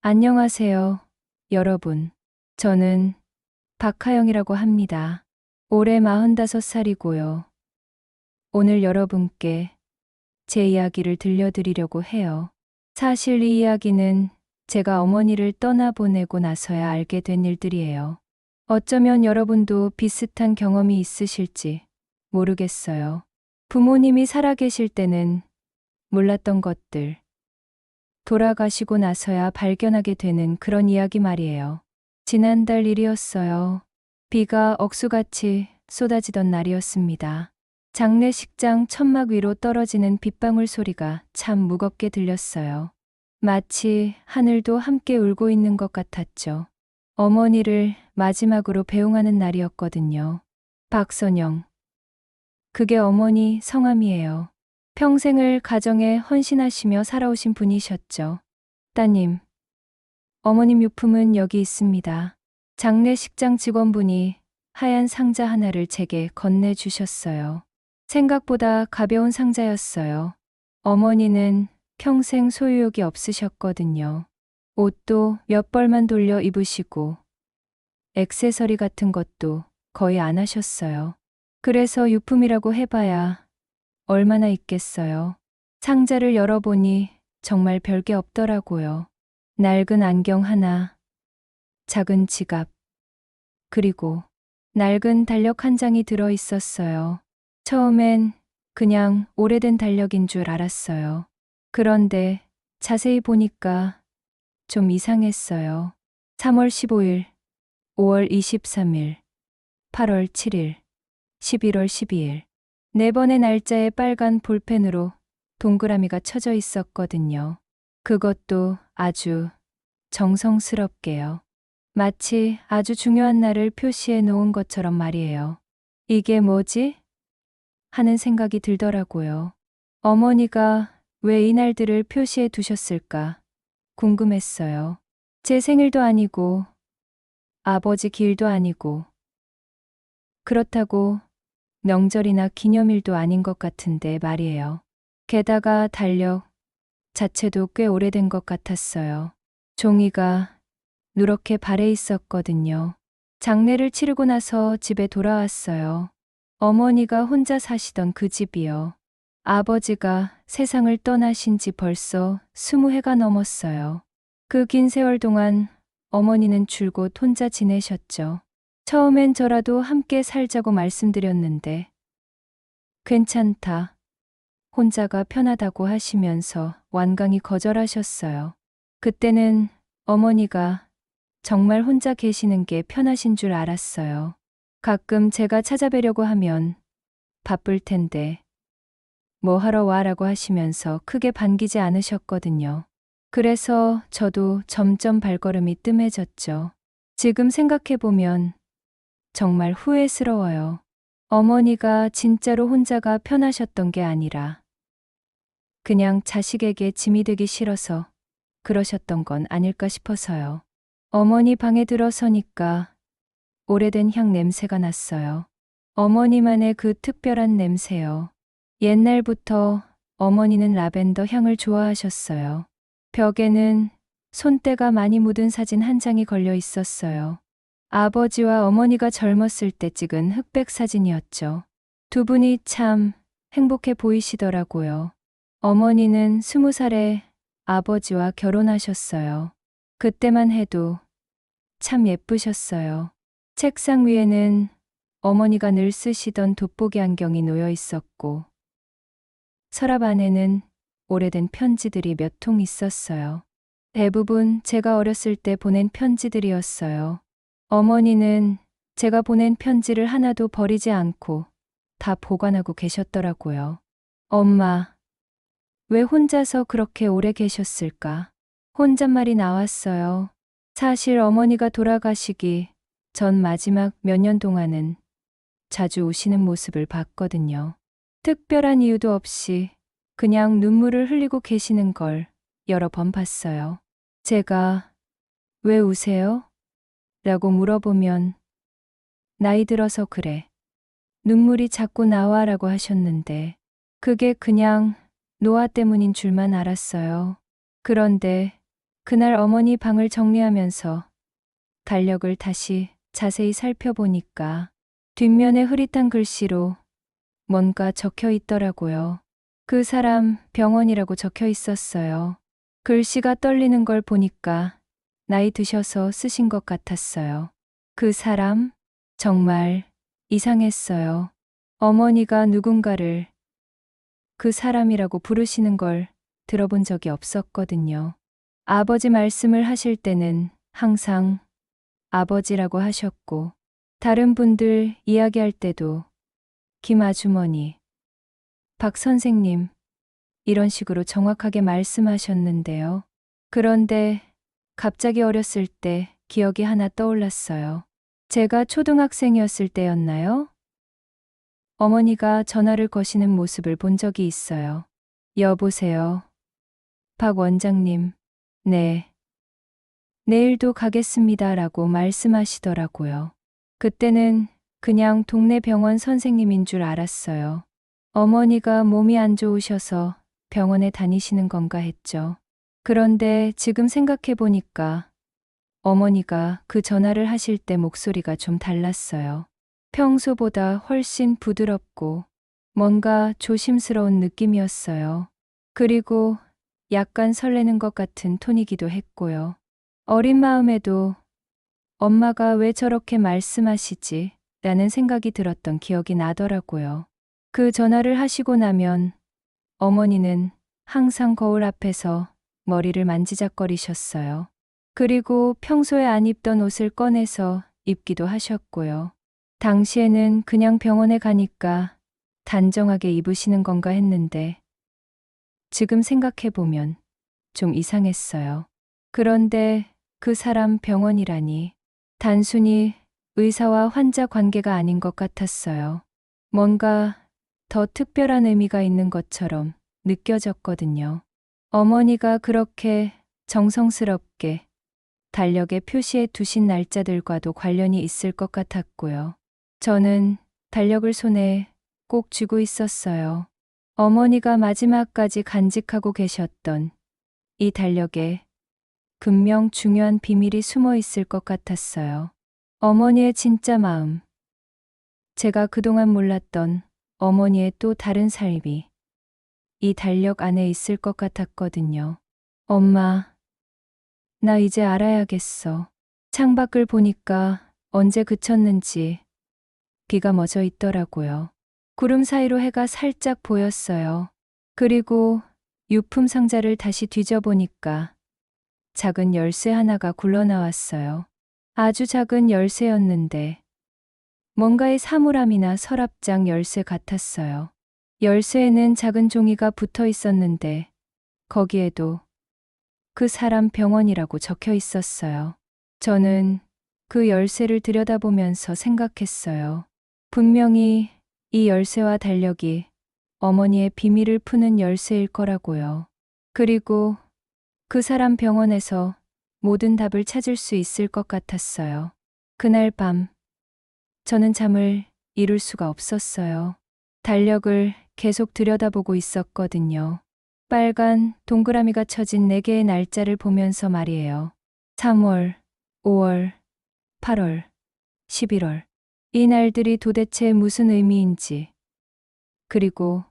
안녕하세요, 여러분. 저는 박하영이라고 합니다. 올해 45살이고요. 오늘 여러분께 제 이야기를 들려드리려고 해요. 사실 이 이야기는 제가 어머니를 떠나보내고 나서야 알게 된 일들이에요. 어쩌면 여러분도 비슷한 경험이 있으실지 모르겠어요. 부모님이 살아계실 때는 몰랐던 것들, 돌아가시고 나서야 발견하게 되는 그런 이야기 말이에요. 지난달 일이었어요. 비가 억수같이 쏟아지던 날이었습니다. 장례식장 천막 위로 떨어지는 빗방울 소리가 참 무겁게 들렸어요. 마치 하늘도 함께 울고 있는 것 같았죠. 어머니를 마지막으로 배웅하는 날이었거든요. 박선영. 그게 어머니 성함이에요. 평생을 가정에 헌신하시며 살아오신 분이셨죠. 따님, 어머님 유품은 여기 있습니다. 장례식장 직원분이 하얀 상자 하나를 제게 건네주셨어요. 생각보다 가벼운 상자였어요. 어머니는 평생 소유욕이 없으셨거든요. 옷도 몇 벌만 돌려 입으시고 액세서리 같은 것도 거의 안 하셨어요. 그래서 유품이라고 해봐야 얼마나 있겠어요. 상자를 열어보니 정말 별게 없더라고요. 낡은 안경 하나, 작은 지갑, 그리고 낡은 달력 한 장이 들어 있었어요. 처음엔 그냥 오래된 달력인 줄 알았어요. 그런데 자세히 보니까 좀 이상했어요. 3월 15일, 5월 23일, 8월 7일, 11월 12일. 네 번의 날짜에 빨간 볼펜으로 동그라미가 쳐져 있었거든요. 그것도 아주 정성스럽게요. 마치 아주 중요한 날을 표시해 놓은 것처럼 말이에요. 이게 뭐지? 하는 생각이 들더라고요. 어머니가 왜 이 날들을 표시해 두셨을까 궁금했어요. 제 생일도 아니고 아버지 기일도 아니고 그렇다고 명절이나 기념일도 아닌 것 같은데 말이에요. 게다가 달력 자체도 꽤 오래된 것 같았어요. 종이가 누렇게 발해 있었거든요. 장례를 치르고 나서 집에 돌아왔어요. 어머니가 혼자 사시던 그 집이요. 아버지가 세상을 떠나신 지 벌써 20해가 넘었어요. 그 긴 세월 동안 어머니는 줄곧 혼자 지내셨죠. 처음엔 저라도 함께 살자고 말씀드렸는데 괜찮다. 혼자가 편하다고 하시면서 완강히 거절하셨어요. 그때는 어머니가 정말 혼자 계시는 게 편하신 줄 알았어요. 가끔 제가 찾아뵈려고 하면 바쁠 텐데 뭐 하러 와라고 하시면서 크게 반기지 않으셨거든요. 그래서 저도 점점 발걸음이 뜸해졌죠. 지금 생각해보면 정말 후회스러워요. 어머니가 진짜로 혼자가 편하셨던 게 아니라 그냥 자식에게 짐이 되기 싫어서 그러셨던 건 아닐까 싶어서요. 어머니 방에 들어서니까 오래된 향 냄새가 났어요. 어머니만의 그 특별한 냄새요. 옛날부터 어머니는 라벤더 향을 좋아하셨어요. 벽에는 손때가 많이 묻은 사진 한 장이 걸려 있었어요. 아버지와 어머니가 젊었을 때 찍은 흑백 사진이었죠. 두 분이 참 행복해 보이시더라고요. 어머니는 20살에 아버지와 결혼하셨어요. 그때만 해도 참 예쁘셨어요. 책상 위에는 어머니가 늘 쓰시던 돋보기 안경이 놓여 있었고, 서랍 안에는 오래된 편지들이 몇 통 있었어요. 대부분 제가 어렸을 때 보낸 편지들이었어요. 어머니는 제가 보낸 편지를 하나도 버리지 않고 다 보관하고 계셨더라고요. 엄마, 왜 혼자서 그렇게 오래 계셨을까? 혼잣말이 나왔어요. 사실 어머니가 돌아가시기 전 마지막 몇 년 동안은 자주 우시는 모습을 봤거든요. 특별한 이유도 없이 그냥 눈물을 흘리고 계시는 걸 여러 번 봤어요. 제가 왜 우세요? 라고 물어보면 나이 들어서 그래. 눈물이 자꾸 나와 라고 하셨는데 그게 그냥 노화 때문인 줄만 알았어요. 그런데 그날 어머니 방을 정리하면서 달력을 다시 자세히 살펴보니까 뒷면에 흐릿한 글씨로 뭔가 적혀 있더라고요. 그 사람 병원이라고 적혀 있었어요. 글씨가 떨리는 걸 보니까 나이 드셔서 쓰신 것 같았어요. 그 사람 정말 이상했어요. 어머니가 누군가를 그 사람이라고 부르시는 걸 들어본 적이 없었거든요. 아버지 말씀을 하실 때는 항상 아버지라고 하셨고, 다른 분들 이야기할 때도 김 아주머니, 박 선생님, 이런 식으로 정확하게 말씀하셨는데요. 그런데 갑자기 어렸을 때 기억이 하나 떠올랐어요. 제가 초등학생이었을 때였나요? 어머니가 전화를 거시는 모습을 본 적이 있어요. 여보세요. 박 원장님. 네. 내일도 가겠습니다. 라고 말씀하시더라고요. 그때는 그냥 동네 병원 선생님인 줄 알았어요. 어머니가 몸이 안 좋으셔서 병원에 다니시는 건가 했죠. 그런데 지금 생각해 보니까 어머니가 그 전화를 하실 때 목소리가 좀 달랐어요. 평소보다 훨씬 부드럽고 뭔가 조심스러운 느낌이었어요. 그리고 약간 설레는 것 같은 톤이기도 했고요. 어린 마음에도 엄마가 왜 저렇게 말씀하시지? 라는 생각이 들었던 기억이 나더라고요. 그 전화를 하시고 나면 어머니는 항상 거울 앞에서 머리를 만지작거리셨어요. 그리고 평소에 안 입던 옷을 꺼내서 입기도 하셨고요. 당시에는 그냥 병원에 가니까 단정하게 입으시는 건가 했는데 지금 생각해보면 좀 이상했어요. 그런데 그 사람 병원이라니 단순히 의사와 환자 관계가 아닌 것 같았어요. 뭔가 더 특별한 의미가 있는 것처럼 느껴졌거든요. 어머니가 그렇게 정성스럽게 달력에 표시해 두신 날짜들과도 관련이 있을 것 같았고요. 저는 달력을 손에 꼭 쥐고 있었어요. 어머니가 마지막까지 간직하고 계셨던 이 달력에 분명 중요한 비밀이 숨어 있을 것 같았어요. 어머니의 진짜 마음. 제가 그동안 몰랐던 어머니의 또 다른 삶이 이 달력 안에 있을 것 같았거든요. 엄마, 나 이제 알아야겠어. 창밖을 보니까 언제 그쳤는지 비가 멎어 있더라고요. 구름 사이로 해가 살짝 보였어요. 그리고 유품 상자를 다시 뒤져보니까 작은 열쇠 하나가 굴러나왔어요. 아주 작은 열쇠였는데 뭔가의 사물함이나 서랍장 열쇠 같았어요. 열쇠에는 작은 종이가 붙어 있었는데 거기에도 그 사람 병원이라고 적혀 있었어요. 저는 그 열쇠를 들여다보면서 생각했어요. 분명히 이 열쇠와 달력이 어머니의 비밀을 푸는 열쇠일 거라고요. 그리고 그 사람 병원에서 모든 답을 찾을 수 있을 것 같았어요. 그날 밤, 저는 잠을 이룰 수가 없었어요. 달력을 계속 들여다보고 있었거든요. 빨간 동그라미가 쳐진 4개의 날짜를 보면서 말이에요. 3월, 5월, 8월, 11월. 이 날들이 도대체 무슨 의미인지, 그리고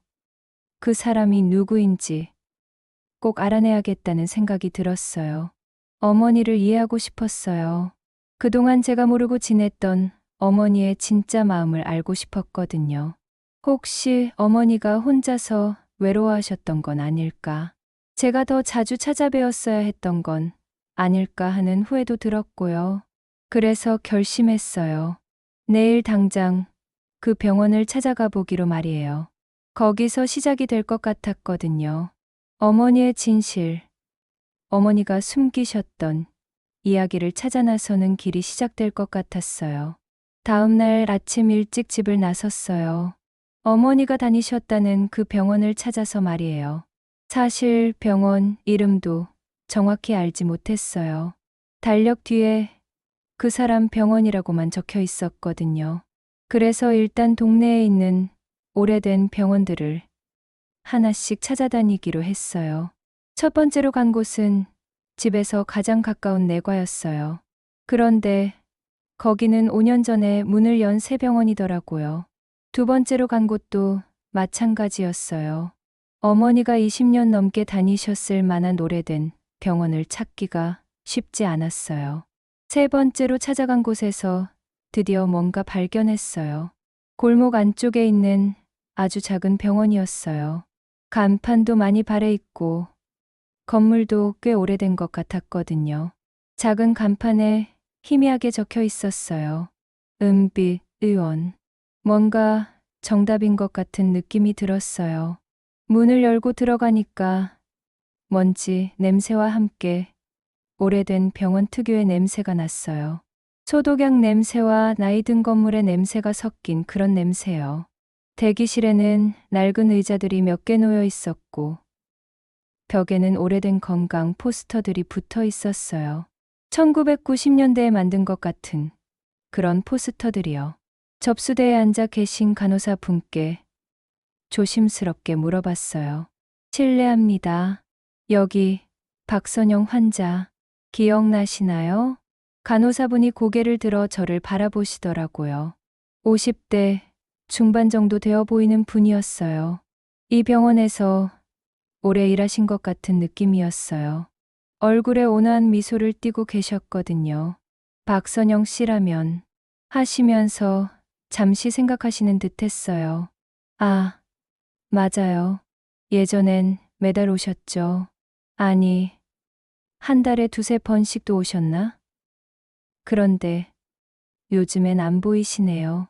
그 사람이 누구인지 꼭 알아내야겠다는 생각이 들었어요. 어머니를 이해하고 싶었어요. 그동안 제가 모르고 지냈던 어머니의 진짜 마음을 알고 싶었거든요. 혹시 어머니가 혼자서 외로워하셨던 건 아닐까? 제가 더 자주 찾아뵈었어야 했던 건 아닐까 하는 후회도 들었고요. 그래서 결심했어요. 내일 당장 그 병원을 찾아가 보기로 말이에요. 거기서 시작이 될 것 같았거든요. 어머니의 진실, 어머니가 숨기셨던 이야기를 찾아 나서는 길이 시작될 것 같았어요. 다음 날 아침 일찍 집을 나섰어요. 어머니가 다니셨다는 그 병원을 찾아서 말이에요. 사실 병원 이름도 정확히 알지 못했어요. 달력 뒤에 그 사람 병원이라고만 적혀 있었거든요. 그래서 일단 동네에 있는 오래된 병원들을 하나씩 찾아다니기로 했어요. 첫 번째로 간 곳은 집에서 가장 가까운 내과였어요. 그런데 거기는 5년 전에 문을 연 새 병원이더라고요. 두 번째로 간 곳도 마찬가지였어요. 어머니가 20년 넘게 다니셨을 만한 오래된 병원을 찾기가 쉽지 않았어요. 세 번째로 찾아간 곳에서 드디어 뭔가 발견했어요. 골목 안쪽에 있는 아주 작은 병원이었어요. 간판도 많이 발해 있고 건물도 꽤 오래된 것 같았거든요. 작은 간판에 희미하게 적혀 있었어요. 은빛 의원. 뭔가 정답인 것 같은 느낌이 들었어요. 문을 열고 들어가니까 먼지 냄새와 함께 오래된 병원 특유의 냄새가 났어요. 소독약 냄새와 나이 든 건물의 냄새가 섞인 그런 냄새요. 대기실에는 낡은 의자들이 몇 개 놓여 있었고 벽에는 오래된 건강 포스터들이 붙어 있었어요. 1990년대에 만든 것 같은 그런 포스터들이요. 접수대에 앉아 계신 간호사 분께 조심스럽게 물어봤어요. 실례합니다. 여기 박선영 환자 기억나시나요? 간호사분이 고개를 들어 저를 바라보시더라고요. 50대 중반 정도 되어 보이는 분이었어요. 이 병원에서 오래 일하신 것 같은 느낌이었어요. 얼굴에 온화한 미소를 띠고 계셨거든요. 박선영 씨라면 하시면서 잠시 생각하시는 듯 했어요. 아, 맞아요. 예전엔 매달 오셨죠. 아니, 한 달에 두세 번씩도 오셨나? 그런데 요즘엔 안 보이시네요.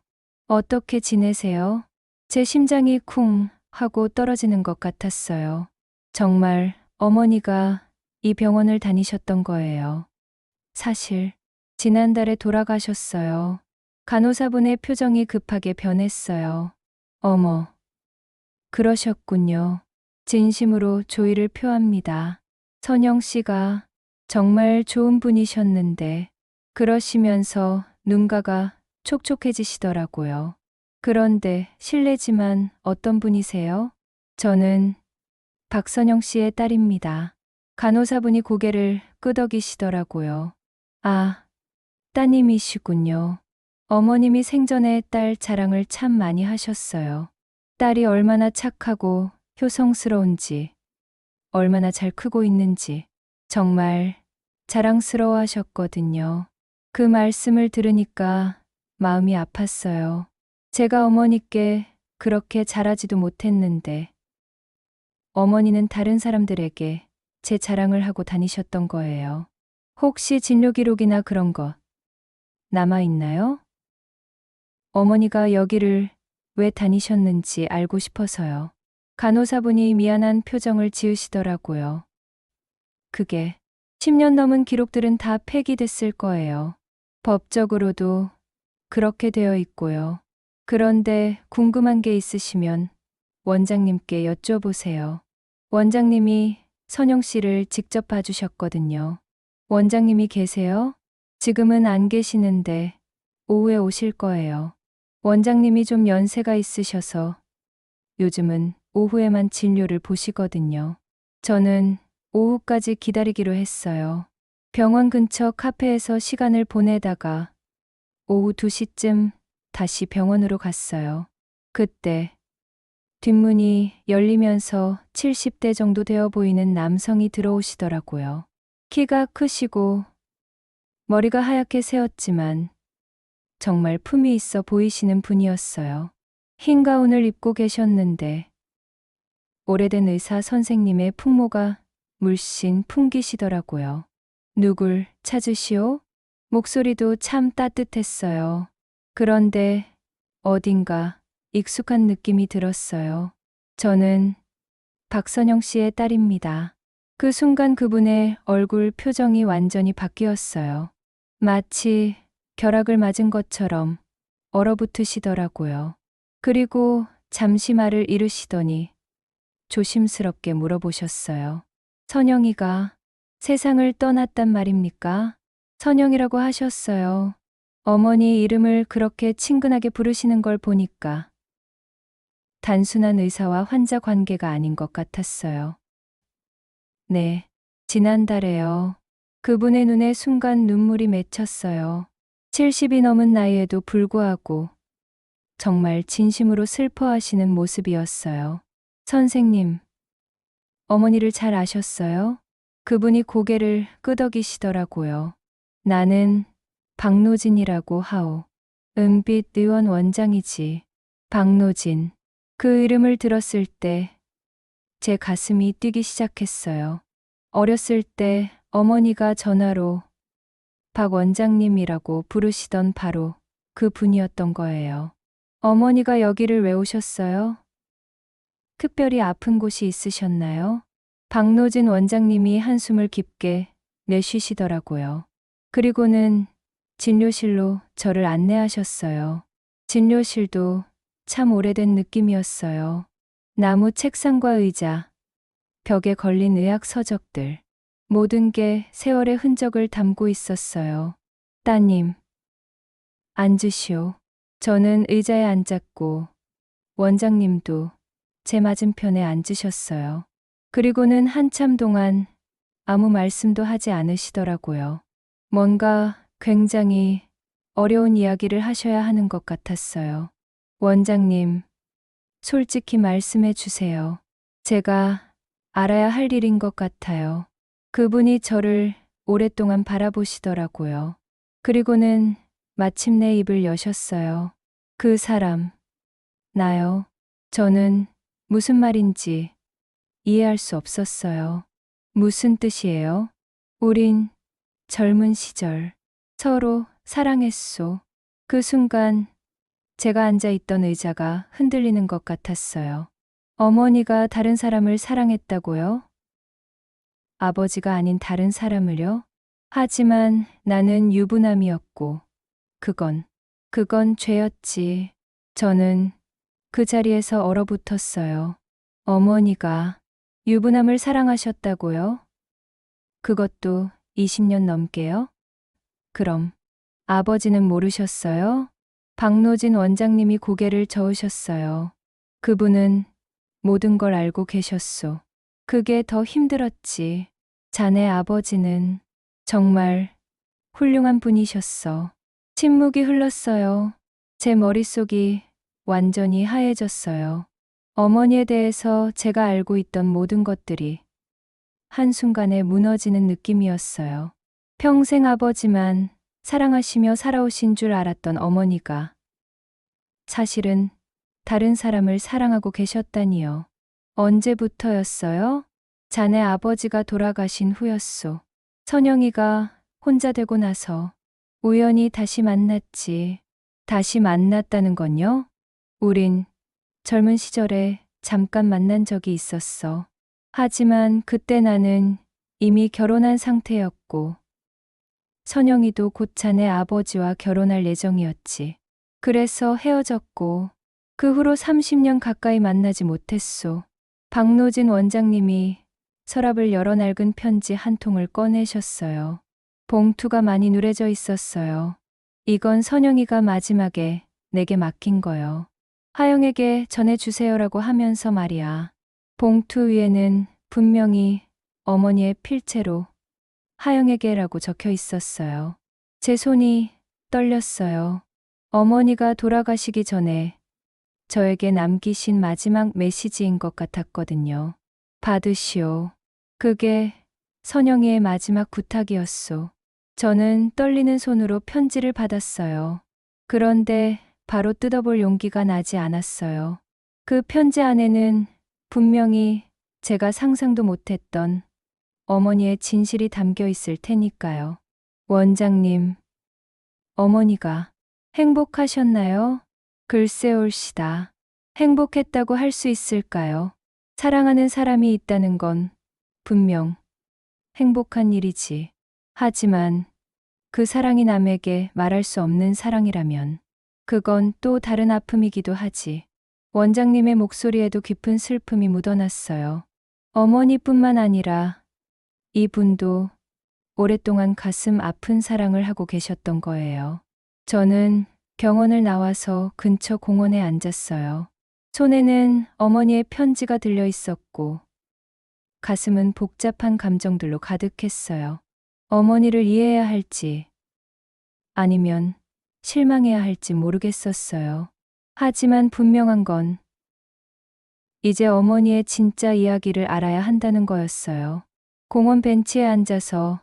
어떻게 지내세요? 제 심장이 쿵 하고 떨어지는 것 같았어요. 정말 어머니가 이 병원을 다니셨던 거예요. 사실 지난달에 돌아가셨어요. 간호사분의 표정이 급하게 변했어요. 어머, 그러셨군요. 진심으로 조의를 표합니다. 선영 씨가 정말 좋은 분이셨는데 그러시면서 눈가가 촉촉해지시더라고요. 그런데 실례지만 어떤 분이세요? 저는 박선영 씨의 딸입니다. 간호사분이 고개를 끄덕이시더라고요. 아, 따님이시군요. 어머님이 생전에 딸 자랑을 참 많이 하셨어요. 딸이 얼마나 착하고 효성스러운지, 얼마나 잘 크고 있는지 정말 자랑스러워 하셨거든요. 그 말씀을 들으니까 마음이 아팠어요. 제가 어머니께 그렇게 잘하지도 못했는데 어머니는 다른 사람들에게 제 자랑을 하고 다니셨던 거예요. 혹시 진료 기록이나 그런 것 남아 있나요? 어머니가 여기를 왜 다니셨는지 알고 싶어서요. 간호사분이 미안한 표정을 지으시더라고요. 그게 10년 넘은 기록들은 다 폐기됐을 거예요. 법적으로도 그렇게 되어 있고요. 그런데 궁금한 게 있으시면 원장님께 여쭤보세요. 원장님이 선영 씨를 직접 봐주셨거든요. 원장님이 계세요? 지금은 안 계시는데 오후에 오실 거예요. 원장님이 좀 연세가 있으셔서 요즘은 오후에만 진료를 보시거든요. 저는 오후까지 기다리기로 했어요. 병원 근처 카페에서 시간을 보내다가 오후 2시쯤 다시 병원으로 갔어요. 그때 뒷문이 열리면서 70대 정도 되어 보이는 남성이 들어오시더라고요. 키가 크시고 머리가 하얗게 새었지만 정말 품이 있어 보이시는 분이었어요. 흰 가운을 입고 계셨는데 오래된 의사 선생님의 풍모가 물씬 풍기시더라고요. 누굴 찾으시오? 목소리도 참 따뜻했어요. 그런데 어딘가 익숙한 느낌이 들었어요. 저는 박선영 씨의 딸입니다. 그 순간 그분의 얼굴 표정이 완전히 바뀌었어요. 마치 벼락을 맞은 것처럼 얼어붙으시더라고요. 그리고 잠시 말을 잃으시더니 조심스럽게 물어보셨어요. 선영이가 세상을 떠났단 말입니까? 선영이라고 하셨어요. 어머니 이름을 그렇게 친근하게 부르시는 걸 보니까 단순한 의사와 환자 관계가 아닌 것 같았어요. 네, 지난달에요. 그분의 눈에 순간 눈물이 맺혔어요. 70이 넘은 나이에도 불구하고 정말 진심으로 슬퍼하시는 모습이었어요. 선생님, 어머니를 잘 아셨어요? 그분이 고개를 끄덕이시더라고요. 나는 박노진이라고 하오. 은빛 의원 원장이지. 박노진. 그 이름을 들었을 때 제 가슴이 뛰기 시작했어요. 어렸을 때 어머니가 전화로 박 원장님이라고 부르시던 바로 그 분이었던 거예요. 어머니가 여기를 왜 오셨어요? 특별히 아픈 곳이 있으셨나요? 박노진 원장님이 한숨을 깊게 내쉬시더라고요. 그리고는 진료실로 저를 안내하셨어요. 진료실도 참 오래된 느낌이었어요. 나무 책상과 의자, 벽에 걸린 의학 서적들, 모든 게 세월의 흔적을 담고 있었어요. 따님, 앉으시오. 저는 의자에 앉았고 원장님도 제 맞은편에 앉으셨어요. 그리고는 한참 동안 아무 말씀도 하지 않으시더라고요. 뭔가 굉장히 어려운 이야기를 하셔야 하는 것 같았어요. 원장님, 솔직히 말씀해 주세요. 제가 알아야 할 일인 것 같아요. 그분이 저를 오랫동안 바라보시더라고요. 그리고는 마침내 입을 여셨어요. 그 사람, 나요. 저는 무슨 말인지 이해할 수 없었어요. 무슨 뜻이에요? 우린 젊은 시절 서로 사랑했소. 그 순간 제가 앉아 있던 의자가 흔들리는 것 같았어요. 어머니가 다른 사람을 사랑했다고요? 아버지가 아닌 다른 사람을요? 하지만 나는 유부남이었고, 그건 죄였지. 저는 그 자리에서 얼어붙었어요. 어머니가 유부남을 사랑하셨다고요? 그것도 20년 넘게요? 그럼 아버지는 모르셨어요? 박노진 원장님이 고개를 저으셨어요. 그분은 모든 걸 알고 계셨소. 그게 더 힘들었지. 자네 아버지는 정말 훌륭한 분이셨어. 침묵이 흘렀어요. 제 머릿속이 완전히 하얘졌어요. 어머니에 대해서 제가 알고 있던 모든 것들이 한순간에 무너지는 느낌이었어요. 평생 아버지만 사랑하시며 살아오신 줄 알았던 어머니가 사실은 다른 사람을 사랑하고 계셨다니요. 언제부터였어요? 자네 아버지가 돌아가신 후였소. 선영이가 혼자 되고 나서 우연히 다시 만났지. 다시 만났다는 건요? 우린 젊은 시절에 잠깐 만난 적이 있었어. 하지만 그때 나는 이미 결혼한 상태였고 선영이도 곧 자네 아버지와 결혼할 예정이었지. 그래서 헤어졌고 그 후로 30년 가까이 만나지 못했소. 박노진 원장님이 서랍을 열어 낡은 편지 한 통을 꺼내셨어요. 봉투가 많이 누래져 있었어요. 이건 선영이가 마지막에 내게 맡긴 거요. 하영에게 전해주세요라고 하면서 말이야. 봉투 위에는 분명히 어머니의 필체로 하영에게라고 적혀 있었어요. 제 손이 떨렸어요. 어머니가 돌아가시기 전에 저에게 남기신 마지막 메시지인 것 같았거든요. 받으시오. 그게 선영이의 마지막 부탁이었소. 저는 떨리는 손으로 편지를 받았어요. 그런데 바로 뜯어볼 용기가 나지 않았어요. 그 편지 안에는 분명히 제가 상상도 못했던 어머니의 진실이 담겨 있을 테니까요. 원장님, 어머니가 행복하셨나요? 글쎄올시다. 행복했다고 할 수 있을까요? 사랑하는 사람이 있다는 건 분명 행복한 일이지. 하지만 그 사랑이 남에게 말할 수 없는 사랑이라면 그건 또 다른 아픔이기도 하지. 원장님의 목소리에도 깊은 슬픔이 묻어났어요. 어머니뿐만 아니라 이분도 오랫동안 가슴 아픈 사랑을 하고 계셨던 거예요. 저는 병원을 나와서 근처 공원에 앉았어요. 손에는 어머니의 편지가 들려 있었고 가슴은 복잡한 감정들로 가득했어요. 어머니를 이해해야 할지, 아니면 실망해야 할지 모르겠었어요. 하지만 분명한 건 이제 어머니의 진짜 이야기를 알아야 한다는 거였어요. 공원 벤치에 앉아서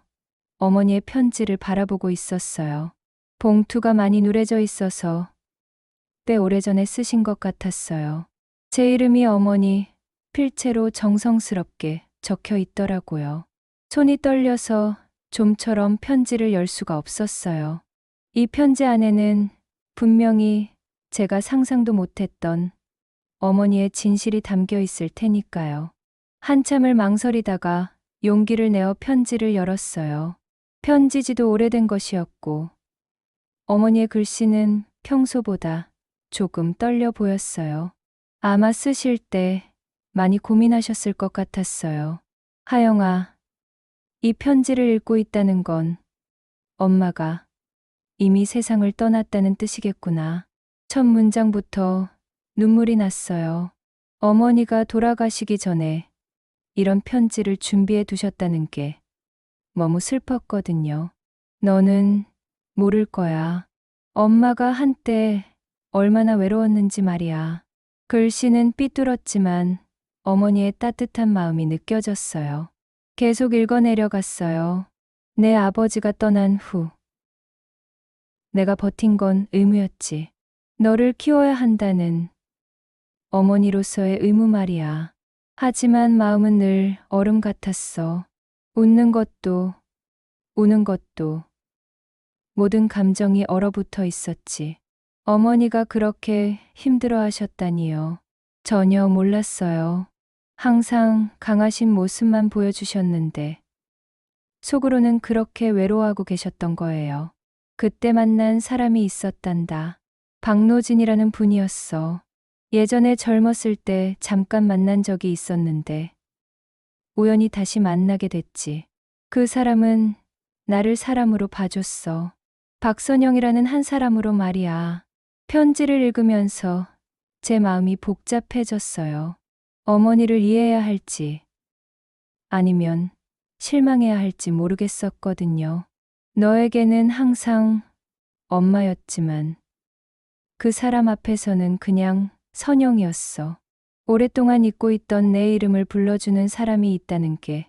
어머니의 편지를 바라보고 있었어요. 봉투가 많이 누래져 있어서 꽤 오래전에 쓰신 것 같았어요. 제 이름이 어머니 필체로 정성스럽게 적혀 있더라고요. 손이 떨려서 좀처럼 편지를 열 수가 없었어요. 이 편지 안에는 분명히 제가 상상도 못했던 어머니의 진실이 담겨 있을 테니까요. 한참을 망설이다가 용기를 내어 편지를 열었어요. 편지지도 오래된 것이었고 어머니의 글씨는 평소보다 조금 떨려 보였어요. 아마 쓰실 때 많이 고민하셨을 것 같았어요. 하영아, 이 편지를 읽고 있다는 건 엄마가 이미 세상을 떠났다는 뜻이겠구나. 첫 문장부터 눈물이 났어요. 어머니가 돌아가시기 전에 이런 편지를 준비해 두셨다는 게 너무 슬펐거든요. 너는 모를 거야. 엄마가 한때 얼마나 외로웠는지 말이야. 글씨는 삐뚤었지만 어머니의 따뜻한 마음이 느껴졌어요. 계속 읽어내려갔어요. 내 아버지가 떠난 후 내가 버틴 건 의무였지. 너를 키워야 한다는 어머니로서의 의무 말이야. 하지만 마음은 늘 얼음 같았어. 웃는 것도, 우는 것도, 모든 감정이 얼어붙어 있었지. 어머니가 그렇게 힘들어 하셨다니요. 전혀 몰랐어요. 항상 강하신 모습만 보여주셨는데, 속으로는 그렇게 외로워하고 계셨던 거예요. 그때 만난 사람이 있었단다. 박노진이라는 분이었어. 예전에 젊었을 때 잠깐 만난 적이 있었는데 우연히 다시 만나게 됐지. 그 사람은 나를 사람으로 봐줬어. 박선영이라는 한 사람으로 말이야. 편지를 읽으면서 제 마음이 복잡해졌어요. 어머니를 이해해야 할지 아니면 실망해야 할지 모르겠었거든요. 너에게는 항상 엄마였지만 그 사람 앞에서는 그냥 선영이었어. 오랫동안 잊고 있던 내 이름을 불러주는 사람이 있다는 게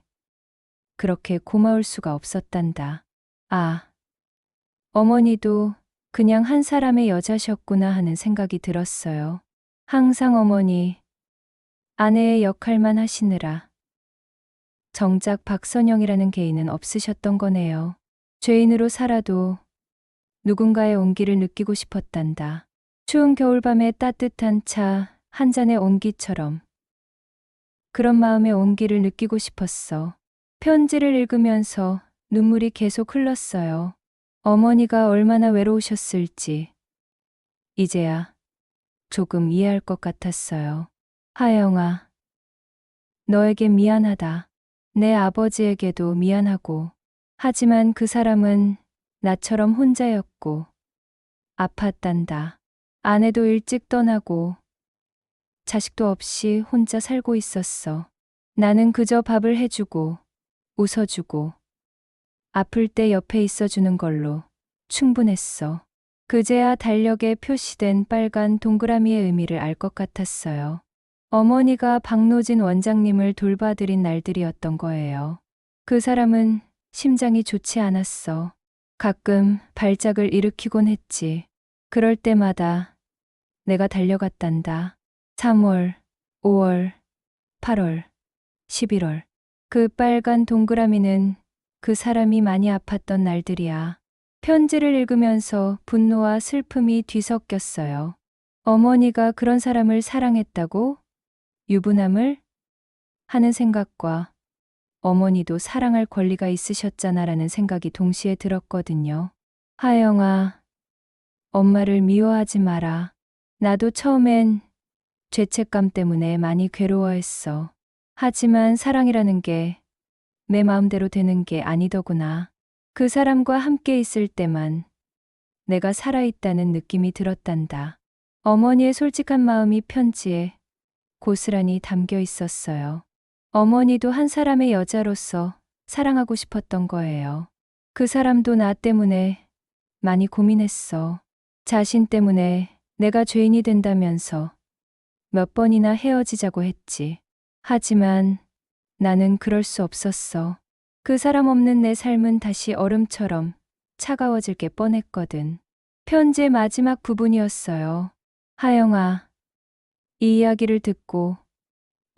그렇게 고마울 수가 없었단다. 아, 어머니도 그냥 한 사람의 여자셨구나 하는 생각이 들었어요. 항상 어머니, 아내의 역할만 하시느라 정작 박선영이라는 개인은 없으셨던 거네요. 죄인으로 살아도 누군가의 온기를 느끼고 싶었단다. 추운 겨울밤의 따뜻한 차 한 잔의 온기처럼 그런 마음의 온기를 느끼고 싶었어. 편지를 읽으면서 눈물이 계속 흘렀어요. 어머니가 얼마나 외로우셨을지 이제야 조금 이해할 것 같았어요. 하영아, 너에게 미안하다. 내 아버지에게도 미안하고 하지만 그 사람은 나처럼 혼자였고 아팠단다. 아내도 일찍 떠나고 자식도 없이 혼자 살고 있었어. 나는 그저 밥을 해주고 웃어주고 아플 때 옆에 있어주는 걸로 충분했어. 그제야 달력에 표시된 빨간 동그라미의 의미를 알 것 같았어요. 어머니가 박노진 원장님을 돌봐드린 날들이었던 거예요. 그 사람은 심장이 좋지 않았어. 가끔 발작을 일으키곤 했지. 그럴 때마다 내가 달려갔단다. 3월, 5월, 8월, 11월. 그 빨간 동그라미는 그 사람이 많이 아팠던 날들이야. 편지를 읽으면서 분노와 슬픔이 뒤섞였어요. 어머니가 그런 사람을 사랑했다고? 유부남을? 하는 생각과 어머니도 사랑할 권리가 있으셨잖아라는 생각이 동시에 들었거든요. 하영아, 엄마를 미워하지 마라. 나도 처음엔 죄책감 때문에 많이 괴로워했어. 하지만 사랑이라는 게 내 마음대로 되는 게 아니더구나. 그 사람과 함께 있을 때만 내가 살아있다는 느낌이 들었단다. 어머니의 솔직한 마음이 편지에 고스란히 담겨 있었어요. 어머니도 한 사람의 여자로서 사랑하고 싶었던 거예요. 그 사람도 나 때문에 많이 고민했어. 자신 때문에 내가 죄인이 된다면서 몇 번이나 헤어지자고 했지. 하지만 나는 그럴 수 없었어. 그 사람 없는 내 삶은 다시 얼음처럼 차가워질 게 뻔했거든. 편지의 마지막 부분이었어요. 하영아, 이 이야기를 듣고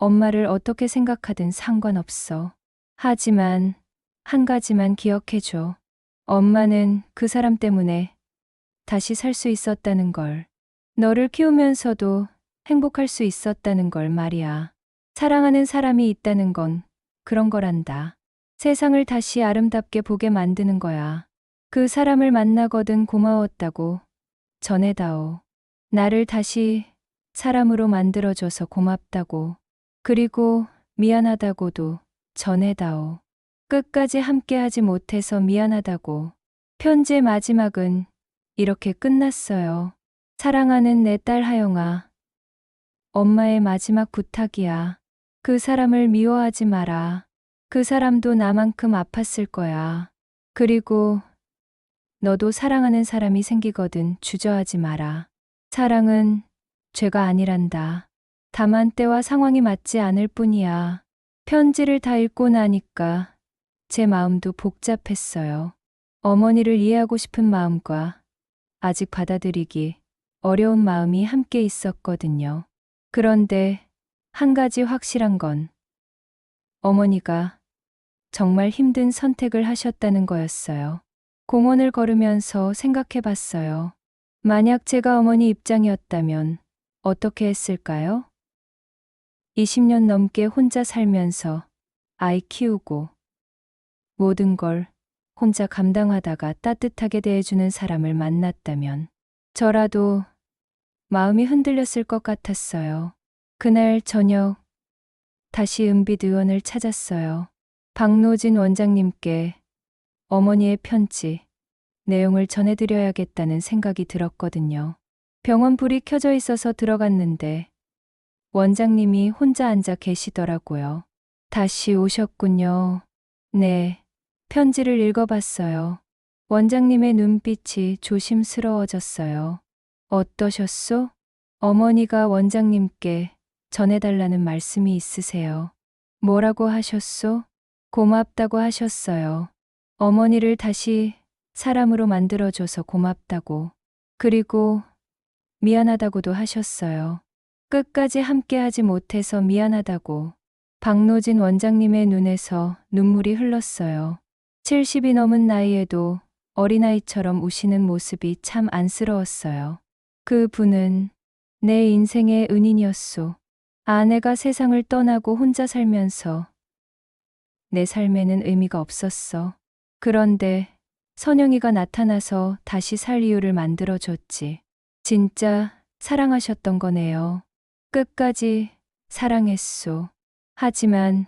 엄마를 어떻게 생각하든 상관없어. 하지만 한 가지만 기억해줘. 엄마는 그 사람 때문에 다시 살 수 있었다는 걸. 너를 키우면서도 행복할 수 있었다는 걸 말이야. 사랑하는 사람이 있다는 건 그런 거란다. 세상을 다시 아름답게 보게 만드는 거야. 그 사람을 만나거든 고마웠다고 전해다오. 나를 다시 사람으로 만들어줘서 고맙다고. 그리고 미안하다고도 전해다오. 끝까지 함께하지 못해서 미안하다고. 편지의 마지막은 이렇게 끝났어요. 사랑하는 내 딸 하영아. 엄마의 마지막 부탁이야. 그 사람을 미워하지 마라. 그 사람도 나만큼 아팠을 거야. 그리고 너도 사랑하는 사람이 생기거든 주저하지 마라. 사랑은 죄가 아니란다. 다만 때와 상황이 맞지 않을 뿐이야. 편지를 다 읽고 나니까 제 마음도 복잡했어요. 어머니를 이해하고 싶은 마음과 아직 받아들이기 어려운 마음이 함께 있었거든요. 그런데 한 가지 확실한 건 어머니가 정말 힘든 선택을 하셨다는 거였어요. 공원을 걸으면서 생각해 봤어요. 만약 제가 어머니 입장이었다면 어떻게 했을까요? 20년 넘게 혼자 살면서 아이 키우고 모든 걸 혼자 감당하다가 따뜻하게 대해주는 사람을 만났다면 저라도 마음이 흔들렸을 것 같았어요. 그날 저녁 다시 은빛 의원을 찾았어요. 박노진 원장님께 어머니의 편지 내용을 전해드려야겠다는 생각이 들었거든요. 병원 불이 켜져 있어서 들어갔는데 원장님이 혼자 앉아 계시더라고요. 다시 오셨군요. 네, 편지를 읽어봤어요. 원장님의 눈빛이 조심스러워졌어요. 어떠셨소? 어머니가 원장님께 전해달라는 말씀이 있으세요. 뭐라고 하셨소? 고맙다고 하셨어요. 어머니를 다시 사람으로 만들어줘서 고맙다고. 그리고 미안하다고도 하셨어요. 끝까지 함께하지 못해서 미안하다고. 박노진 원장님의 눈에서 눈물이 흘렀어요. 70이 넘은 나이에도 어린아이처럼 우시는 모습이 참 안쓰러웠어요. 그 분은 내 인생의 은인이었소. 아내가 세상을 떠나고 혼자 살면서 내 삶에는 의미가 없었어. 그런데 선영이가 나타나서 다시 살 이유를 만들어줬지. 진짜 사랑하셨던 거네요. 끝까지 사랑했소. 하지만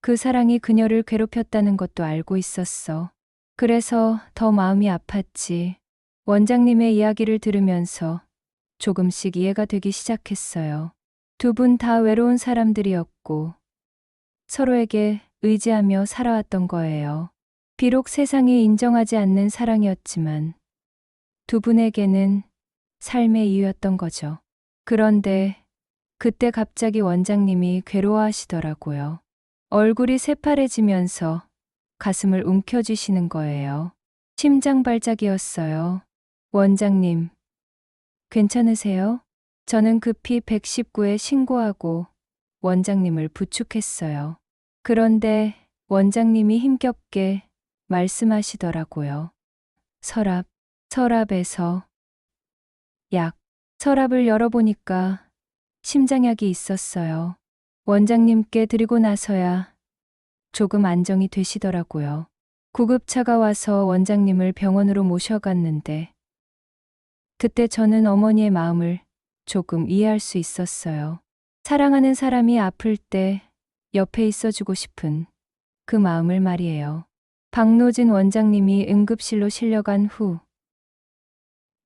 그 사랑이 그녀를 괴롭혔다는 것도 알고 있었어. 그래서 더 마음이 아팠지. 원장님의 이야기를 들으면서 조금씩 이해가 되기 시작했어요. 두 분 다 외로운 사람들이었고 서로에게 의지하며 살아왔던 거예요. 비록 세상이 인정하지 않는 사랑이었지만 두 분에게는 삶의 이유였던 거죠. 그런데 그때 갑자기 원장님이 괴로워하시더라고요. 얼굴이 새파래지면서 가슴을 움켜쥐시는 거예요. 심장 발작이었어요. 원장님, 괜찮으세요? 저는 급히 119에 신고하고 원장님을 부축했어요. 그런데 원장님이 힘겹게 말씀하시더라고요. 서랍에서 약. 서랍을 열어보니까 심장약이 있었어요. 원장님께 드리고 나서야 조금 안정이 되시더라고요. 구급차가 와서 원장님을 병원으로 모셔갔는데 그때 저는 어머니의 마음을 조금 이해할 수 있었어요. 사랑하는 사람이 아플 때 옆에 있어주고 싶은 그 마음을 말이에요. 박노진 원장님이 응급실로 실려간 후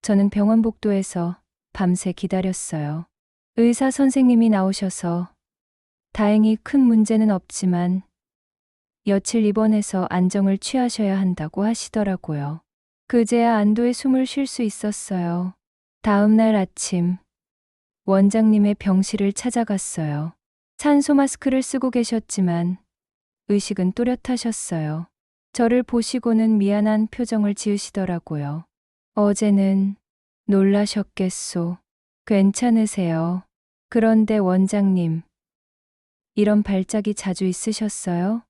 저는 병원 복도에서 밤새 기다렸어요. 의사 선생님이 나오셔서 다행히 큰 문제는 없지만 며칠 입원해서 안정을 취하셔야 한다고 하시더라고요. 그제야 안도의 숨을 쉴 수 있었어요. 다음 날 아침 원장님의 병실을 찾아갔어요. 산소 마스크를 쓰고 계셨지만 의식은 또렷하셨어요. 저를 보시고는 미안한 표정을 지으시더라고요. 어제는 놀라셨겠소. 괜찮으세요? 그런데 원장님, 이런 발작이 자주 있으셨어요?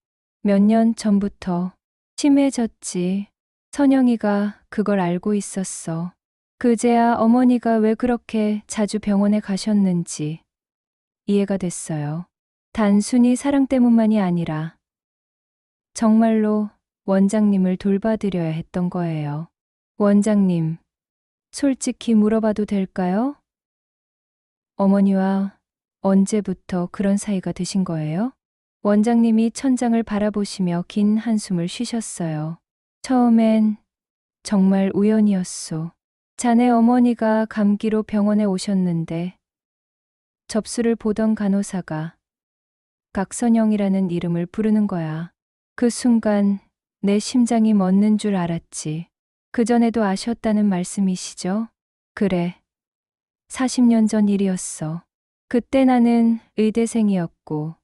몇 년 전부터 심해졌지. 선영이가 그걸 알고 있었어. 그제야 어머니가 왜 그렇게 자주 병원에 가셨는지 이해가 됐어요. 단순히 사랑 때문만이 아니라 정말로 원장님을 돌봐드려야 했던 거예요. 원장님, 솔직히 물어봐도 될까요? 어머니와 언제부터 그런 사이가 되신 거예요? 원장님이 천장을 바라보시며 긴 한숨을 쉬셨어요. 처음엔 정말 우연이었소. 자네 어머니가 감기로 병원에 오셨는데 접수를 보던 간호사가 각선영이라는 이름을 부르는 거야. 그 순간 내 심장이 멎는 줄 알았지. 그전에도 아셨다는 말씀이시죠? 그래. 40년 전 일이었어. 그때 나는 의대생이었고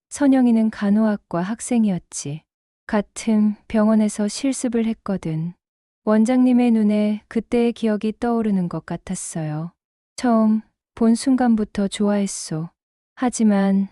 선영이는 간호학과 학생이었지. 같은 병원에서 실습을 했거든. 원장님의 눈에 그때의 기억이 떠오르는 것 같았어요. 처음 본 순간부터 좋아했소. 하지만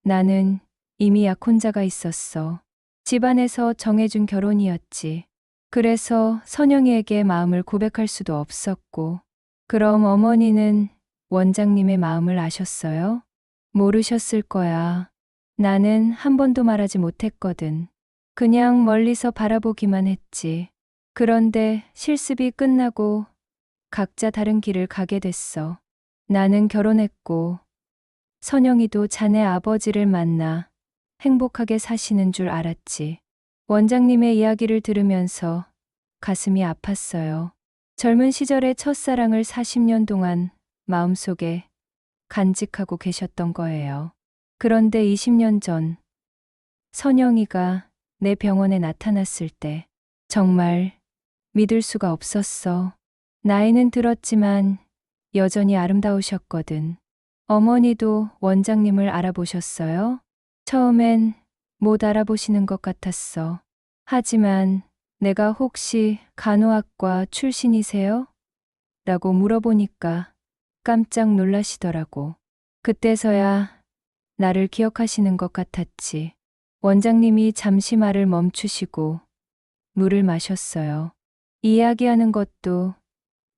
나는 이미 약혼자가 있었어. 집안에서 정해준 결혼이었지. 그래서 선영이에게 마음을 고백할 수도 없었고. 그럼 어머니는 원장님의 마음을 아셨어요? 모르셨을 거야. 나는 한 번도 말하지 못했거든. 그냥 멀리서 바라보기만 했지. 그런데 실습이 끝나고 각자 다른 길을 가게 됐어. 나는 결혼했고 선영이도 자네 아버지를 만나 행복하게 사시는 줄 알았지. 원장님의 이야기를 들으면서 가슴이 아팠어요. 젊은 시절의 첫사랑을 40년 동안 마음속에 간직하고 계셨던 거예요. 그런데 20년 전 선영이가 내 병원에 나타났을 때 정말 믿을 수가 없었어. 나이는 들었지만 여전히 아름다우셨거든. 어머니도 원장님을 알아보셨어요? 처음엔 못 알아보시는 것 같았어. 하지만 내가 혹시 간호학과 출신이세요? 라고 물어보니까 깜짝 놀라시더라고. 그때서야 나를 기억하시는 것 같았지. 원장님이 잠시 말을 멈추시고 물을 마셨어요. 이야기하는 것도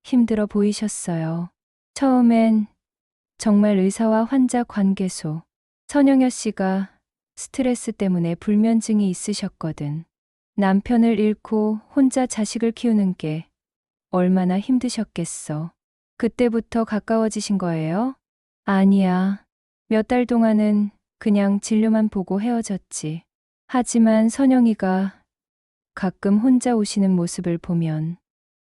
힘들어 보이셨어요. 처음엔 정말 의사와 환자 관계소. 선영여 씨가 스트레스 때문에 불면증이 있으셨거든. 남편을 잃고 혼자 자식을 키우는 게 얼마나 힘드셨겠어. 그때부터 가까워지신 거예요? 아니야. 몇 달 동안은 그냥 진료만 보고 헤어졌지. 하지만 선영이가 가끔 혼자 오시는 모습을 보면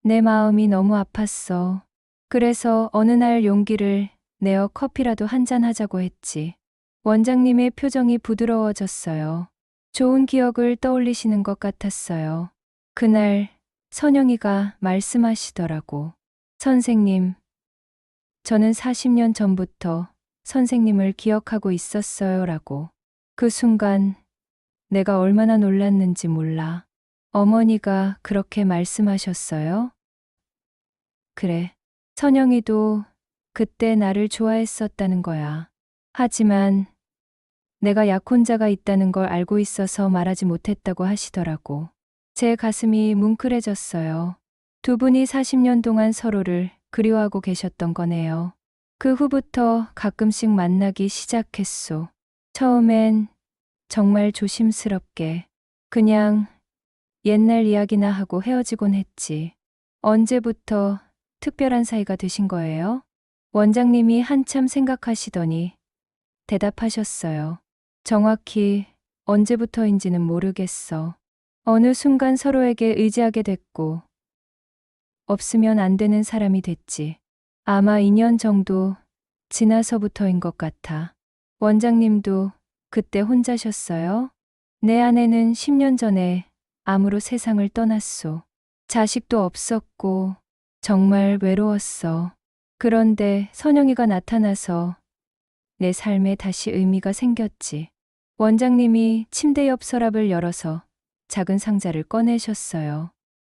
내 마음이 너무 아팠어. 그래서 어느 날 용기를 내어 커피라도 한잔 하자고 했지. 원장님의 표정이 부드러워졌어요. 좋은 기억을 떠올리시는 것 같았어요. 그날 선영이가 말씀하시더라고. 선생님, 저는 40년 전부터 선생님을 기억하고 있었어요 라고. 그 순간 내가 얼마나 놀랐는지 몰라. 어머니가 그렇게 말씀하셨어요? 그래. 선영이도 그때 나를 좋아했었다는 거야. 하지만 내가 약혼자가 있다는 걸 알고 있어서 말하지 못했다고 하시더라고. 제 가슴이 뭉클해졌어요. 두 분이 40년 동안 서로를 그리워하고 계셨던 거네요. 그 후부터 가끔씩 만나기 시작했소. 처음엔 정말 조심스럽게 그냥 옛날 이야기나 하고 헤어지곤 했지. 언제부터 특별한 사이가 되신 거예요? 원장님이 한참 생각하시더니 대답하셨어요. 정확히 언제부터인지는 모르겠어. 어느 순간 서로에게 의지하게 됐고 없으면 안 되는 사람이 됐지. 아마 2년 정도 지나서부터인 것 같아. 원장님도 그때 혼자셨어요? 내 아내는 10년 전에 암으로 세상을 떠났소. 자식도 없었고 정말 외로웠어. 그런데 선영이가 나타나서 내 삶에 다시 의미가 생겼지. 원장님이 침대 옆 서랍을 열어서 작은 상자를 꺼내셨어요.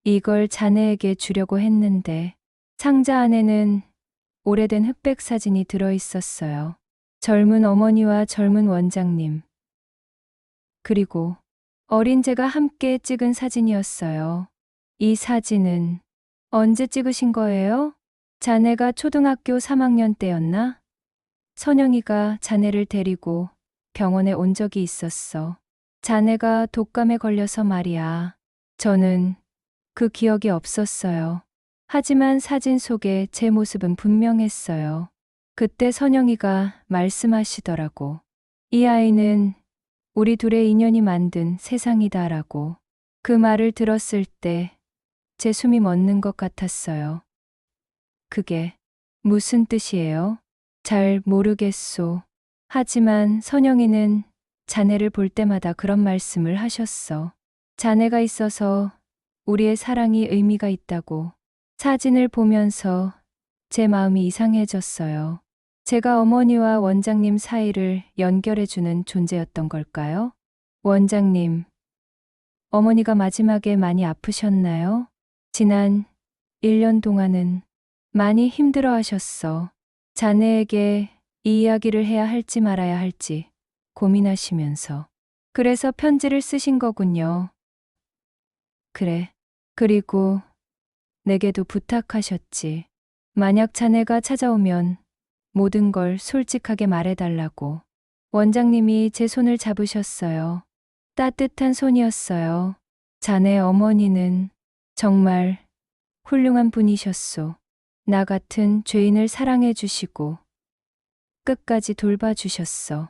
이걸 자네에게 주려고 했는데 상자 안에는 오래된 흑백 사진이 들어 있었어요. 젊은 어머니와 젊은 원장님, 그리고 어린 제가 함께 찍은 사진이었어요. 이 사진은 언제 찍으신 거예요? 자네가 초등학교 3학년 때였나? 선영이가 자네를 데리고 병원에 온 적이 있었어. 자네가 독감에 걸려서 말이야. 저는 그 기억이 없었어요. 하지만 사진 속에 제 모습은 분명했어요. 그때 선영이가 말씀하시더라고. 이 아이는 우리 둘의 인연이 만든 세상이다라고. 그 말을 들었을 때 제 숨이 멎는 것 같았어요. 그게 무슨 뜻이에요? 잘 모르겠소. 하지만 선영이는 자네를 볼 때마다 그런 말씀을 하셨어. 자네가 있어서 우리의 사랑이 의미가 있다고. 사진을 보면서 제 마음이 이상해졌어요. 제가 어머니와 원장님 사이를 연결해주는 존재였던 걸까요? 원장님, 어머니가 마지막에 많이 아프셨나요? 지난 1년 동안은 많이 힘들어 하셨어. 자네에게 이 이야기를 해야 할지 말아야 할지 고민하시면서. 그래서 편지를 쓰신 거군요. 그래. 그리고 내게도 부탁하셨지. 만약 자네가 찾아오면 모든 걸 솔직하게 말해달라고. 원장님이 제 손을 잡으셨어요. 따뜻한 손이었어요. 자네 어머니는 정말 훌륭한 분이셨소. 나 같은 죄인을 사랑해 주시고 끝까지 돌봐주셨어.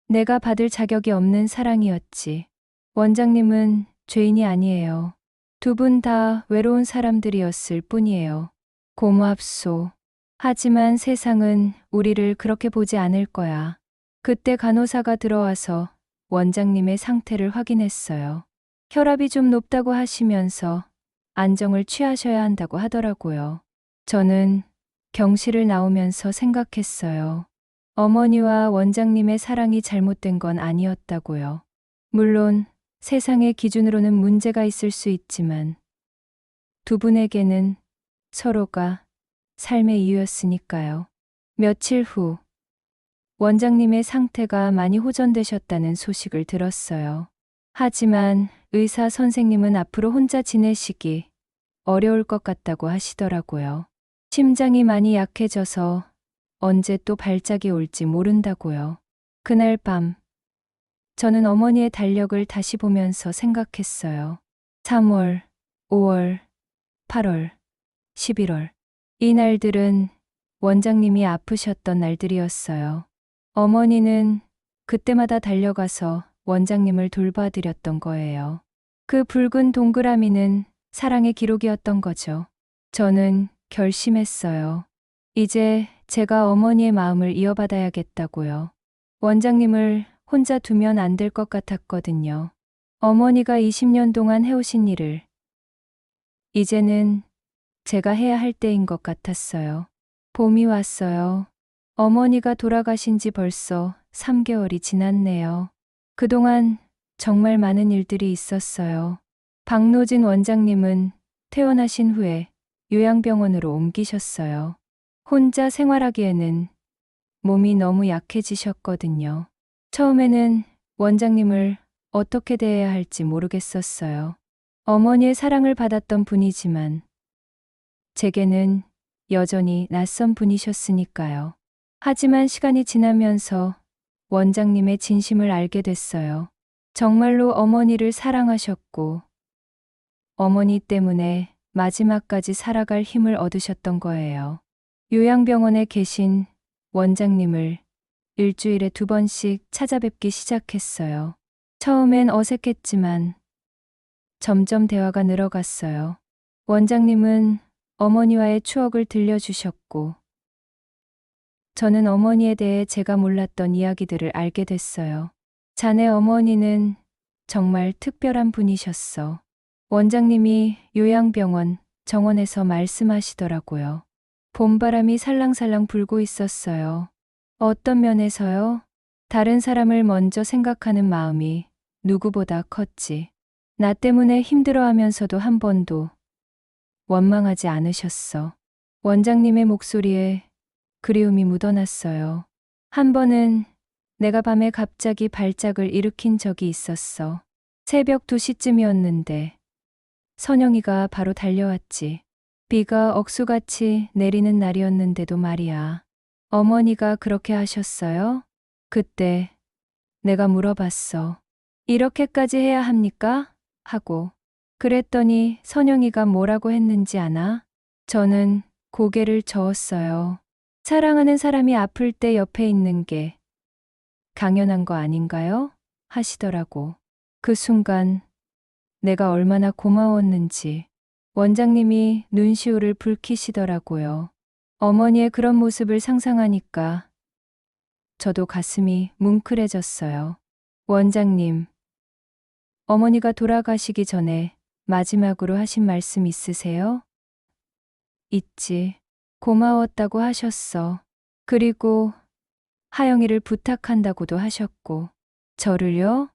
내가 받을 자격이 없는 사랑이었지. 원장님은 죄인이 아니에요. 두 분 다 외로운 사람들이었을 뿐이에요. 고맙소. 하지만 세상은 우리를 그렇게 보지 않을 거야. 그때 간호사가 들어와서 원장님의 상태를 확인했어요. 혈압이 좀 높다고 하시면서 안정을 취하셔야 한다고 하더라고요. 저는 경실을 나오면서 생각했어요. 어머니와 원장님의 사랑이 잘못된 건 아니었다고요. 물론 세상의 기준으로는 문제가 있을 수 있지만 두 분에게는 서로가 삶의 이유였으니까요. 며칠 후 원장님의 상태가 많이 호전되셨다는 소식을 들었어요. 하지만 의사 선생님은 앞으로 혼자 지내시기 어려울 것 같다고 하시더라고요. 심장이 많이 약해져서 언제 또 발작이 올지 모른다고요. 그날 밤 저는 어머니의 달력을 다시 보면서 생각했어요. 3월, 5월, 8월, 11월. 이 날들은 원장님이 아프셨던 날들이었어요. 어머니는 그때마다 달려가서 원장님을 돌봐드렸던 거예요. 그 붉은 동그라미는 사랑의 기록이었던 거죠. 저는 결심했어요. 이제 제가 어머니의 마음을 이어받아야겠다고요. 원장님을 혼자 두면 안 될 것 같았거든요. 어머니가 20년 동안 해오신 일을 이제는 제가 해야 할 때인 것 같았어요. 봄이 왔어요. 어머니가 돌아가신 지 벌써 3개월이 지났네요. 그동안 정말 많은 일들이 있었어요. 박노진 원장님은 퇴원하신 후에 요양병원으로 옮기셨어요. 혼자 생활하기에는 몸이 너무 약해지셨거든요. 처음에는 원장님을 어떻게 대해야 할지 모르겠었어요. 어머니의 사랑을 받았던 분이지만 제게는 여전히 낯선 분이셨으니까요. 하지만 시간이 지나면서 원장님의 진심을 알게 됐어요. 정말로 어머니를 사랑하셨고 어머니 때문에 마지막까지 살아갈 힘을 얻으셨던 거예요. 요양병원에 계신 원장님을 일주일에 2번씩 찾아뵙기 시작했어요. 처음엔 어색했지만 점점 대화가 늘어갔어요. 원장님은 어머니와의 추억을 들려주셨고 저는 어머니에 대해 제가 몰랐던 이야기들을 알게 됐어요. 자네 어머니는 정말 특별한 분이셨어. 원장님이 요양병원 정원에서 말씀하시더라고요. 봄바람이 살랑살랑 불고 있었어요. 어떤 면에서요? 다른 사람을 먼저 생각하는 마음이 누구보다 컸지. 나 때문에 힘들어하면서도 한 번도 원망하지 않으셨어. 원장님의 목소리에 그리움이 묻어났어요. 한 번은 내가 밤에 갑자기 발작을 일으킨 적이 있었어. 새벽 2시쯤이었는데 선영이가 바로 달려왔지. 비가 억수같이 내리는 날이었는데도 말이야. 어머니가 그렇게 하셨어요? 그때 내가 물어봤어. 이렇게까지 해야 합니까? 하고. 그랬더니 선영이가 뭐라고 했는지 아나? 저는 고개를 저었어요. 사랑하는 사람이 아플 때 옆에 있는 게 당연한 거 아닌가요? 하시더라고. 그 순간 내가 얼마나 고마웠는지 원장님이 눈시울을 붉히시더라고요. 어머니의 그런 모습을 상상하니까 저도 가슴이 뭉클해졌어요. 원장님, 어머니가 돌아가시기 전에 마지막으로 하신 말씀 있으세요? 있지. 고마웠다고 하셨어. 그리고 하영이를 부탁한다고도 하셨고. 저를요?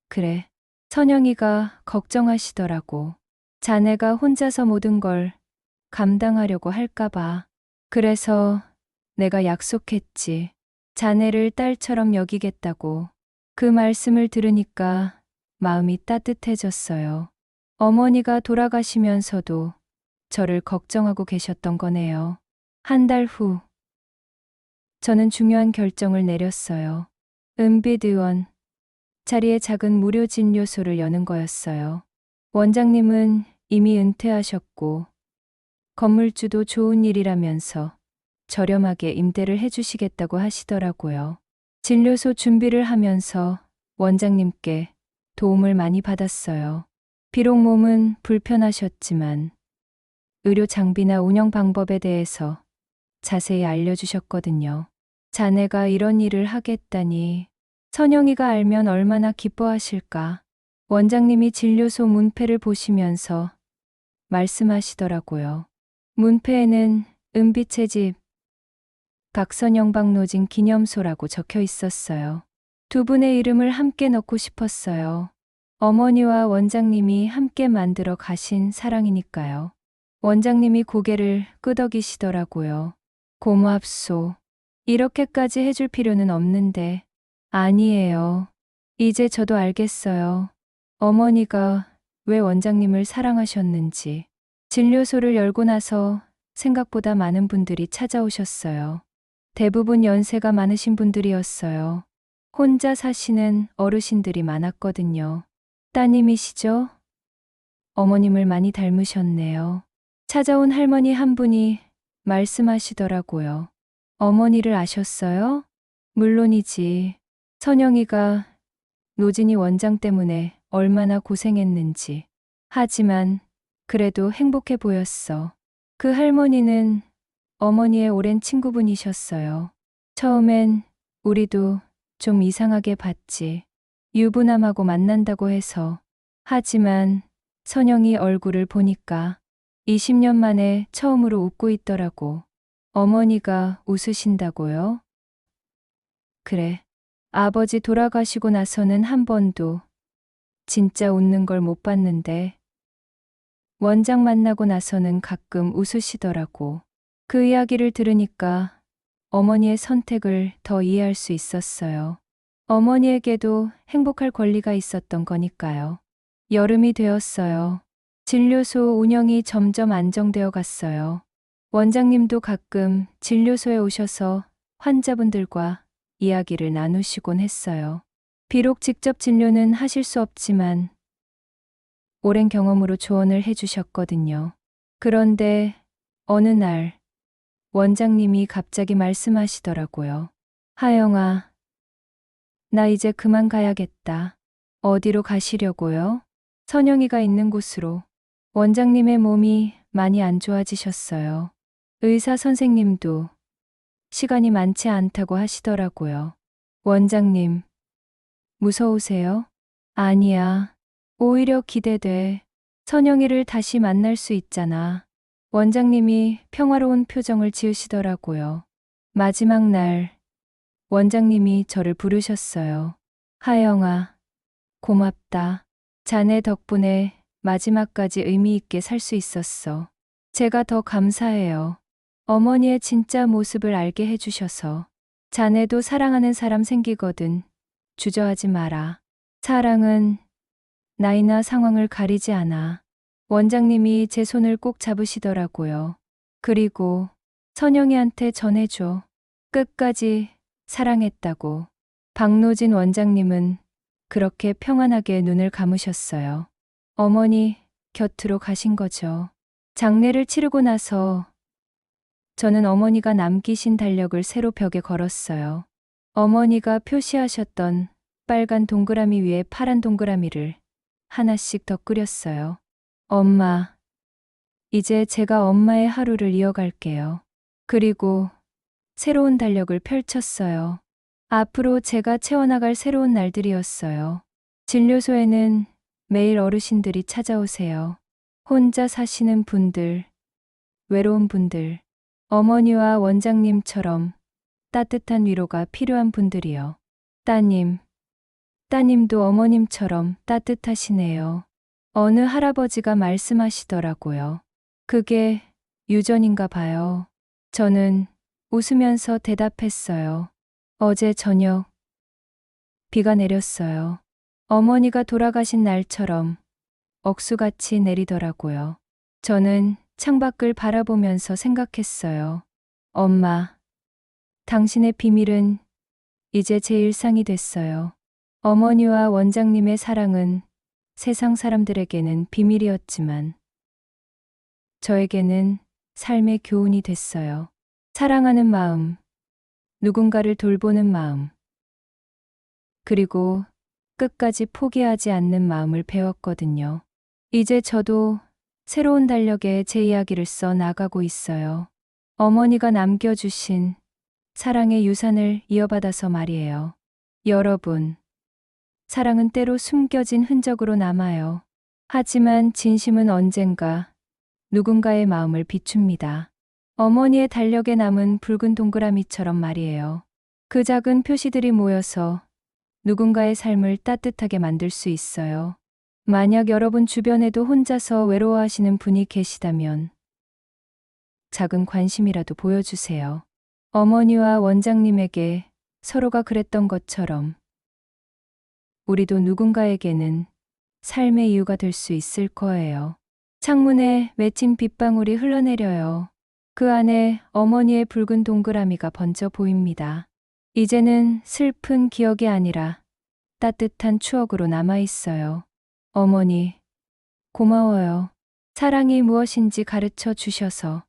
그래. 선영이가 걱정하시더라고. 자네가 혼자서 모든 걸 감당하려고 할까봐. 그래서 내가 약속했지. 자네를 딸처럼 여기겠다고. 그 말씀을 들으니까 마음이 따뜻해졌어요. 어머니가 돌아가시면서도 저를 걱정하고 계셨던 거네요. 한 달 후, 저는 중요한 결정을 내렸어요. 은빛의원 자리에 작은 무료 진료소를 여는 거였어요. 원장님은 이미 은퇴하셨고 건물주도 좋은 일이라면서 저렴하게 임대를 해주시겠다고 하시더라고요. 진료소 준비를 하면서 원장님께 도움을 많이 받았어요. 비록 몸은 불편하셨지만 의료 장비나 운영 방법에 대해서 자세히 알려주셨거든요. 자네가 이런 일을 하겠다니 선영이가 알면 얼마나 기뻐하실까. 원장님이 진료소 문패를 보시면서 말씀하시더라고요. 문패에는 은빛의 집 박선영박노진 기념소라고 적혀 있었어요. 두 분의 이름을 함께 넣고 싶었어요. 어머니와 원장님이 함께 만들어 가신 사랑이니까요. 원장님이 고개를 끄덕이시더라고요. 고맙소. 이렇게까지 해줄 필요는 없는데. 아니에요. 이제 저도 알겠어요. 어머니가 왜 원장님을 사랑하셨는지. 진료소를 열고 나서 생각보다 많은 분들이 찾아오셨어요. 대부분 연세가 많으신 분들이었어요. 혼자 사시는 어르신들이 많았거든요. 따님이시죠? 어머님을 많이 닮으셨네요. 찾아온 할머니 한 분이 말씀하시더라고요. 어머니를 아셨어요? 물론이지. 선영이가 노진이 원장 때문에 얼마나 고생했는지. 하지만 그래도 행복해 보였어. 그 할머니는 어머니의 오랜 친구분이셨어요. 처음엔 우리도 좀 이상하게 봤지. 유부남하고 만난다고 해서. 하지만 선영이 얼굴을 보니까 20년 만에 처음으로 웃고 있더라고. 어머니가 웃으신다고요? 그래. 아버지 돌아가시고 나서는 한 번도 진짜 웃는 걸 못 봤는데 원장 만나고 나서는 가끔 웃으시더라고. 그 이야기를 들으니까 어머니의 선택을 더 이해할 수 있었어요. 어머니에게도 행복할 권리가 있었던 거니까요. 여름이 되었어요. 진료소 운영이 점점 안정되어 갔어요. 원장님도 가끔 진료소에 오셔서 환자분들과 이야기를 나누시곤 했어요. 비록 직접 진료는 하실 수 없지만 오랜 경험으로 조언을 해주셨거든요. 그런데 어느 날 원장님이 갑자기 말씀하시더라고요. 하영아, 나 이제 그만 가야겠다. 어디로 가시려고요? 선영이가 있는 곳으로. 원장님의 몸이 많이 안 좋아지셨어요. 의사 선생님도 시간이 많지 않다고 하시더라고요. 원장님, 무서우세요? 아니야. 오히려 기대돼. 선영이를 다시 만날 수 있잖아. 원장님이 평화로운 표정을 지으시더라고요. 마지막 날, 원장님이 저를 부르셨어요. 하영아, 고맙다. 자네 덕분에 마지막까지 의미 있게 살 수 있었어. 제가 더 감사해요. 어머니의 진짜 모습을 알게 해주셔서. 자네도 사랑하는 사람 생기거든. 주저하지 마라. 사랑은 나이나 상황을 가리지 않아. 원장님이 제 손을 꼭 잡으시더라고요. 그리고 선영이한테 전해줘. 끝까지 사랑했다고. 박노진 원장님은 그렇게 평안하게 눈을 감으셨어요. 어머니 곁으로 가신 거죠. 장례를 치르고 나서 저는 어머니가 남기신 달력을 새로 벽에 걸었어요. 어머니가 표시하셨던 빨간 동그라미 위에 파란 동그라미를 하나씩 더 그렸어요. 엄마, 이제 제가 엄마의 하루를 이어갈게요. 그리고 새로운 달력을 펼쳤어요. 앞으로 제가 채워나갈 새로운 날들이었어요. 진료소에는 매일 어르신들이 찾아오세요. 혼자 사시는 분들, 외로운 분들, 어머니와 원장님처럼 따뜻한 위로가 필요한 분들이요. 따님도 어머님처럼 따뜻하시네요. 어느 할아버지가 말씀하시더라고요. 그게 유전인가 봐요. 저는 웃으면서 대답했어요. 어제 저녁 비가 내렸어요. 어머니가 돌아가신 날처럼 억수같이 내리더라고요. 저는 창밖을 바라보면서 생각했어요. 엄마, 당신의 비밀은 이제 제 일상이 됐어요. 어머니와 원장님의 사랑은 세상 사람들에게는 비밀이었지만 저에게는 삶의 교훈이 됐어요. 사랑하는 마음, 누군가를 돌보는 마음, 그리고 끝까지 포기하지 않는 마음을 배웠거든요. 이제 저도 새로운 달력에 제 이야기를 써 나가고 있어요. 어머니가 남겨주신 사랑의 유산을 이어받아서 말이에요. 여러분, 사랑은 때로 숨겨진 흔적으로 남아요. 하지만 진심은 언젠가 누군가의 마음을 비춥니다. 어머니의 달력에 남은 붉은 동그라미처럼 말이에요. 그 작은 표시들이 모여서 누군가의 삶을 따뜻하게 만들 수 있어요. 만약 여러분 주변에도 혼자서 외로워하시는 분이 계시다면 작은 관심이라도 보여주세요. 어머니와 원장님에게 서로가 그랬던 것처럼 우리도 누군가에게는 삶의 이유가 될 수 있을 거예요. 창문에 맺힌 빗방울이 흘러내려요. 그 안에 어머니의 붉은 동그라미가 번져 보입니다. 이제는 슬픈 기억이 아니라 따뜻한 추억으로 남아있어요. 어머니, 고마워요. 사랑이 무엇인지 가르쳐 주셔서.